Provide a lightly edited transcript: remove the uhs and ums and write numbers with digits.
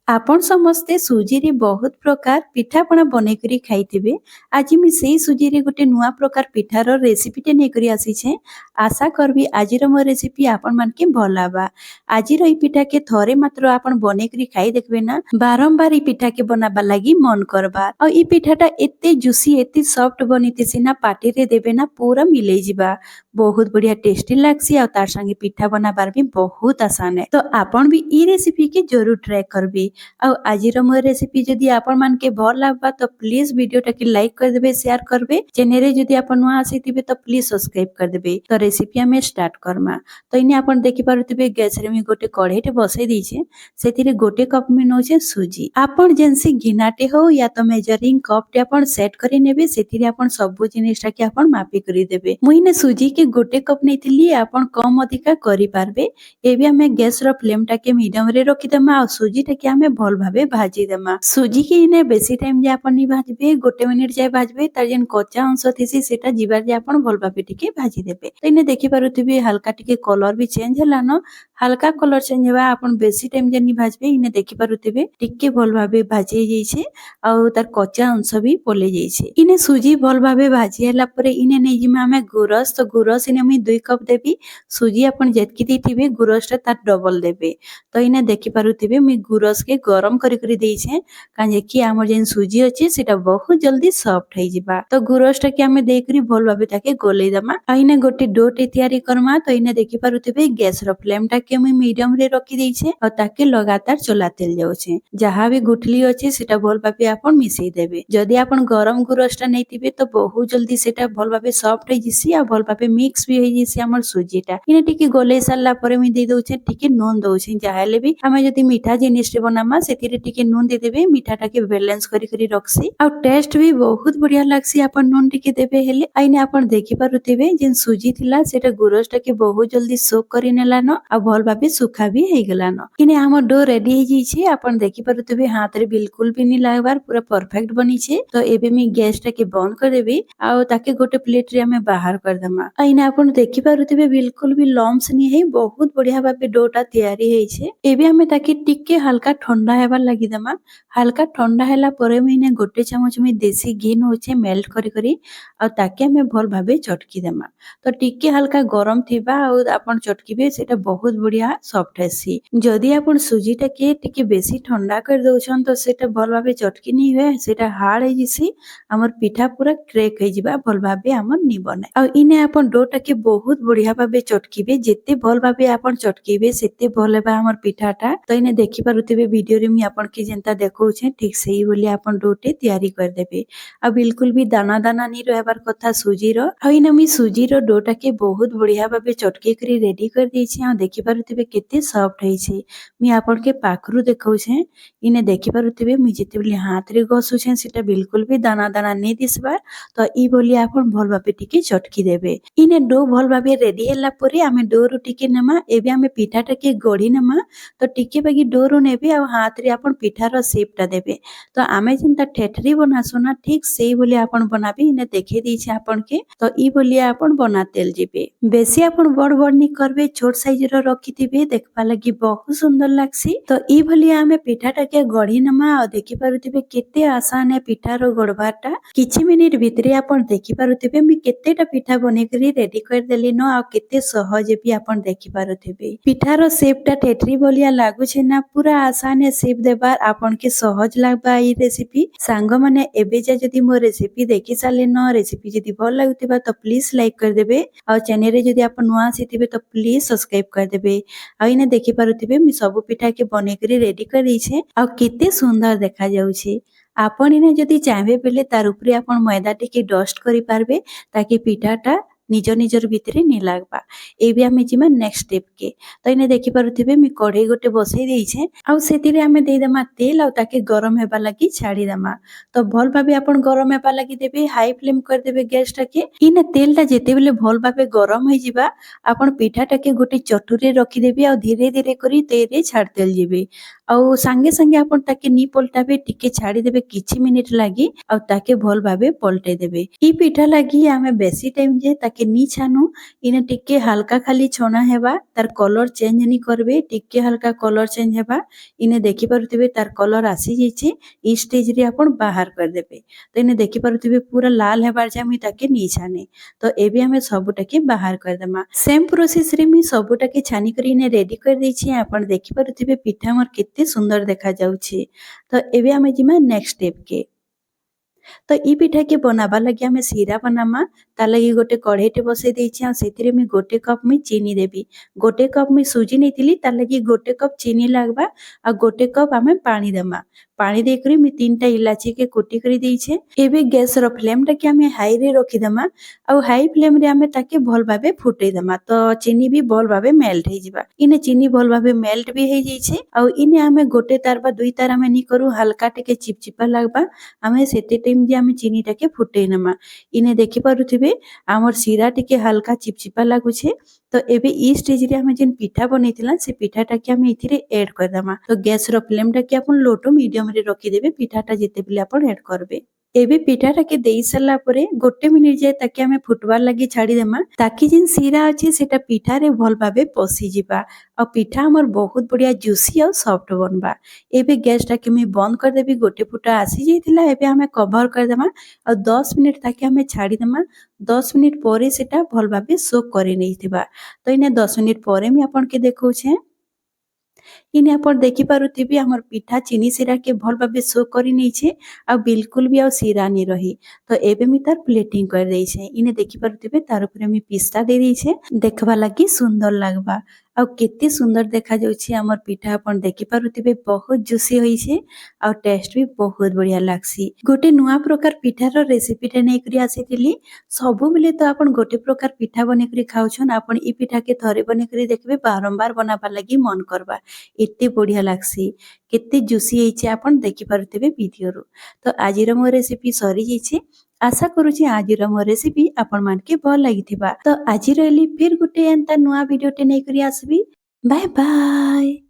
आपण समस्ते सुजी रे बहुत प्रकार पिठापଣା बनेकरी खाइथिबे। आज मी सेई सुजी रे गोटे नुआ प्रकार पिठार रेसिपी टे नेकरी आसीछे। आशा करबी आजिर मो रेसिपी आपण मानके भल लाबा। आजिर ई पिठा के थरे मात्र आपण बनेकरी खाई देखबे ना बारंबार ई पिठा के बनाबा लागी मन करबा। और ई पिठाटा एते जुसी एते सॉफ्ट बनितेसी ना पाटी रे देबे ना पूरा मिलै जिबा। बहुत बढ़िया टेस्टी लागसी और तार संगे पिठा बनाबार भी बहुत आसान है। तो आपण भी ई रेसिपी के जरूर ट्राई करबी। ଆଉ ଆଜିର ମୋ ରେସିପି ଯଦି ଆପଣ ମାନକେ ଭଲ ଲାଗବା ତ ପ୍ଲିଜ ଭିଡିଓଟାକେ ଲାଇକ୍ କରିଦେବେ ସେୟାର କରିବେ ଚ୍ୟାନେଲରେ ଯଦି ଆପଣ ନୂଆ ଆସିଥିବେ ତ ପ୍ଲିଜ ସବସ୍କ୍ରାଇବ କରିଦେବେ। ତ ରେସିପି ଆମେ ଷ୍ଟାର୍ଟ କରମା। ତ ଇନେ ଆପଣ ଦେଖି ପାରୁଥିବେ ଗ୍ୟାସରେ ମୁଁ ଗୋଟେ କଢେଇଟେ ବସେଇ ଦେଇଛେ ସେଥିରେ ଗୋଟେ କପ୍ ମି ନଉଛେ ସୁଜି। ଆପଣ ଯେନସି ଗିନାଟେ ହଉ या ତ मेजरिंग कप टे आपण सेट करि नेबे ସେଥିରେ आपण ସବୁ ଜିନିଷଟା के आपण मापी करि देबे। ମୁଁ ଇନେ ସୁଜି के ଗୋଟେ कप नेइथिली आपण कम अधिका करि पारबे। एबे हमें गैस रो फ्लेम टाके मीडियम रे रखि देमा और सुजी टाके हमें भल भाबे भाजी देमा। सुजी के इने बेसी टाइम जे आपण नी भाजबे गोटे मिनिट जाय भाजबे तार जेन कच्चा अंश थिसी सेटा जिबार जे आपण भल भाबे टिके भाजी देबे। तो इने देखि पारुथिबे हल्का टिके कलर भी चेंज होला न हल्का कलर चेंज हेबा आपण बेसी टाइम जे नी भाजबे इने देखि पारुथिबे टिके भल भाबे भाजी जाइछे और तार कच्चा अंश भी पले जाइछे। इने सुजी भल भाबे भाजी हला परे इने नै जिमा हमें गुरस। तो गुरस इने मी 2 कप देबी। सुजी आपण जेतकी देथिबे गुरसटा तार डबल देबे। तो इने देखि पारुथिबे मी गुरस के गरम करी करी देइछे काजे कि हमर जेन सुजी अछि सेटा बहुत जल्दी सॉफ्ट हे जिबा। तो गुरसटा के हमें देई करी भल भाबे ताके गोलै दमा। आइने गोटे डोटे तयारी करमा। तो इने देखि पारुथिबे गैस रो फ्लेम टा के मी मीडियम रे रखि देइछे और ताके लगातार चलातेल जाउछे। जहां भी गुठली अछि सेटा भल भाबे आपण मिसै देबे। जदि आपण गरम गुरसटा नैतिबे तो बहुत जल्दी सेटा भल भाबे सॉफ्ट हे जिसी आ भल भाबे मिक्स भी हे जिसी हमर सुजीटा। इने टिके गोलै सारला परे मी देई दउछे टिके नून दउछे जाहेले भी हमें जदि मीठा जिनिस रे बनामा सेतिरे टिके नून दे देबे मीठाटा के बैलेंस करी करी रखसी और टेस्ट भी बहुत बढ़िया लागसी। आपण नून टिके देबे हेले आइने आपण देखि पारुथिबे जेन सुजी थिला सेटा गुरसटा के बहुत जल्दी सोक करि नेला न आ भल भाबे सुखा भी हे गेला न। इने हमर डो रेडी हे जिछे आपण देखि पारुथिबे हाथ रे बिल्कुल भी नी लागबार पूरा परफेक्ट बनी छे। तो एबे मी गैस टा के बंद कर देबी आ ताके गोटे प्लेट रे हमें बाहर कर दमा। आइने आपण देखि पारुथिबे बिल्कुल भी लम्स नी हे बहुत बढ़िया भाबे डोटा तयारी हे छे। एबे हमें ताके टिके हल्का ठंडा हेबार लागि दमा। हल्का ठंडा हैला परे मैंने गोटे चामच में देसी घी नौचे मेल्ट करी करी और ताके हमें भल भाबे चटकी देमा। तो टिके हल्का गरम थिबा और आपण चटकीबे सेटा बहुत बढ़िया सॉफ्ट हेसी। जदि आपण सुजीटा के टिके बेसी ठंडा कर दउछन तो सेटा भल भाबे चटकी नी होए सेटा हार्ड हे जिसी हमर पिठा पूरा क्रैक हे जिबा भल भाबे हमर नी बने। और इने आपण डोटा के बहुत बढ़िया भाबे चटकीबे जेते भल भाबे आपण चटकीबे सेते भल हेबा हमर पिठाटा। तो इने देखि पारुथिबे वीडियो रे मी आपण के जेंता देखौछे ठीक सेही बोली आपण डोटे तयारी कर देबे। आ बिल्कुल भी दाना दाना नी रहबार कथा सुजी रो। आ इने मी सुजी रो डोटा के बहुत बढ़िया भाबे चटकी करी रेडी कर देइछे। आ देखि पारुथिबे केते सॉफ्ट हेइछे। मी आपण के पाखरु देखौछे इने देखि पारुथिबे मी जेते बोली हाथ रे घसुछे सेटा बिल्कुल भी दाना दाना नी दिसबा। तो ई बोली आपण भल भाबे टिके चटकी देबे। इने डो भल भाबे रेडी हैला परे आमे डो रो टिके नमा। एबे आमे पिठाटा के गढी नमा। तो टिके बागी डो रो नेबे आ हाथ रे आपण पिठार शेपटा देबे। तो आमे जेंता ठेठरी बनासु ना ठीक सेही बोली आपण बनाबे इने देखै दिछे आपण के। तो ई बोली आपण बनातेल जिबे। बेसी आपण बड़ बड़ नी करबे छोट साइज रो रखिथिबे देखबा लागि बहुत सुंदर लागसी। तो ई बोली आमे पिठाटा के गढी नमा आ देखि पारुथिबे केते आसान है पिठार गढबाटा। किछि मिनिट भितरे आपण देखि पारुथिबे मी केतेटा पिठा बने करी रेडी कर देली न आ केते सहज भी आपण देखि पारुथिबे। पिठार शेपटा ठेठरी बोलिया लागु छे ना पूरा आसान है शेप देबार आपण के सहज लागबा ई रेसिपी। सांग माने एबे जा जदि मो रेसिपी देखि साले न रेसिपी जदि भल लागुतिबा तो प्लीज लाइक कर देबे और चैनल रे जदि आपण नुआ आसीथिबे तो प्लीज सब्सक्राइब कर देबे। आ इने देखि पारुथिबे मी सब पिठा के बने करी रेडी कर दैछे आ केते सुंदर देखा जाउछे। आपण इने जदि चाहबे बेले तार ऊपरे आपण मैदा टिके डस्ट करि पारबे ताकि पिठाटा निज निजर भितरे नी लागबा। एबे आमे जिमा नेक्स्ट स्टेप के। तो इने देखि पारुथिबे मी कढ़ई गोटे बसई देइछे आ सेतिरे आमे देइ दमा तेल आ ताके गरम हेबा लागि छाडी दमा। तो भल भाबे आपण गरम हेबा लागि देबे हाई फ्लेम कर देबे गैस टाके। इने तेलटा जेते बेले भल भाबे गरम होई जिबा आपण पिठाटाके गोटे चटुरे रखि देबे आ धीरे धीरे करी तेरे छाडतेल जिबे। ଆଉ ସାଙ୍ଗେ ସାଙ୍ଗେ ଆପଣ ତାକେ ନି ପଲଟାବେ ଟିକେ ଛାଡ଼ିଦେବେ କିଛି ମିନିଟ ଲାଗି ଆଉ ତାକେ ଭଲ ଭାବେ ପଲଟେଇ ଦେବେ। ଇ ପିଠା ଲାଗି ଆମେ ବେଶୀ ଟାଇମ ଯେ ତାକେ ନି ଛାନୁ ଇନେ ଟିକେ ହାଲକା ଖାଲି ଛଣା ହେବା ତାର କଲର ଚେଞ୍ଜ ନି କରିବେ ଟିକେ ହାଲକା କଲର ଚେଞ୍ଜ ହେବା ଇନେ ଦେଖି ପାରୁଥିବେ ତାର କଲର ଆସି ଯାଇଛି। ଇ ଷ୍ଟେଜ ରେ ଆପଣ ବାହାର କରିଦେବେ। ତ ଇନେ ଦେଖି ପାରୁଥିବେ ପୁରା ଲାଲ ହେବାର ଯେ ମୁଇଁ ତାକେ ନି ଛାନେ। ତ ଏବେ ଆମେ ସବୁଟାକେ ବାହାର କରିଦେମା। ସେମ ପ୍ରୋସେସ ରେ ମୁଇଁ ସବୁଟାକେ ଛାନି କରି ଇନେ ରେଡି କରି ଦେଇଛି। ଆପଣ ଦେଖି ପାରୁଥିବେ ପିଠା ଆମର କେତେ ସୁନ୍ଦର ଦେଖା ଯାଉଛି। ତ ଏବେ ଆମେ ଯିମା ନେକ୍स्ट स्टेप के। तो इ पिठा के बनावा लगी आमे सीरा बनामा तार लगी गोटे कढ़ईटे बसई देछि आ सेतिरे मी गोटे कप मी चीनी देबी। गोटे कप मी सुजी नेतिली तार लगी गोटे कप चीनी लागबा आ गोटे कप आमे पानी देमा। पानी देकरी मी 3टा इलाची के कुटी करी देइछे। एबे गैस रो फ्लेम टा के आमे हाई रे रखी देमा आ हाई फ्लेम रे आमे ताके भल भाबे फुटई देमा। तो चीनी भी भल भाबे मेल्ट हे जिबा। इने चीनी भल भाबे मेल्ट भी हे जाइछे आ इने आमे गोटे तार बा दुई तार आमे नी करू हल्का टिके चिपचिपा लागबा आमे सेते टाइम जे आमे चीनी टाके फुटई नेमा। इने देखि पारुथिबे आमर सीरा टिके हल्का चिपचिपा लागुछे। तो एबे ई स्टेज रे आमे जेन पिठा बनैतिला से पिठाटा के आमे इथिरे ऐड कर देमा। तो गैस रो फ्लेम टा के आपण लो टू मीडियम रे रखी देबे पिठाटा जेते बेले आपण ऐड करबे। एबे पिठाटा के देई सरला परे गोटे मिनिट जाय ताके आमे फुटवार लागि छाडी देमा ताकि जेन सीरा अछि सेटा पिठा रे भल भाबे पसी जिबा आ पिठा हमर बहुत बढ़िया जूसी और सॉफ्ट बनबा। एबे गैस टा के मैं बंद कर देबी। गोटे फुटा आसी जाइतिला एबे आमे कवर कर देमा और 10 मिनिट ताके आमे छाडी देमा। 10 मिनिट परे सेटा भल भाबे सोक करे नैथिबा। तो इने 10 मिनिट परे मी आपण के देखौछे। इने आपण देखि पारुथिबे हमर पिठा चीनी सीरा के भल भाबे सो करि नैछे आ बिल्कुल भी आ सीरा नि रही। तो एबे मी तार प्लेटिंग कर देइछे। इने देखि पारुथिबे तार ऊपर मी पिस्ता दे देइछे देखबा लागि सुंदर लागबा आ केते सुंदर देखा जाउछि हमर पिठा। आपण देखि पारुथिबे बहुत जुसी होइछे आ टेस्ट भी बहुत बढ़िया लागसी। गोटे नुवा प्रकार पिठार रेसिपी टे नै करी आसीतिली। सबु बेले तो आपण गोटे प्रकार पिठा बने करी खाउछन आपण ई पिठा के थरे बने करी देखबे बारंबार बनाबा लागि मन करबा एते बढ़िया लागसी केते जुसी हेइछे आपण देखि पारुथिबे वीडियो रो। तो आजिर मो रेसिपी सरी जेइछे। आशा करूछि आजिर मो रेसिपी आपण मान के भल लागिथिबा। तो आजि रहली फिर गुटे एंता नुवा वीडियो टे नै करी आसबी। Bye bye.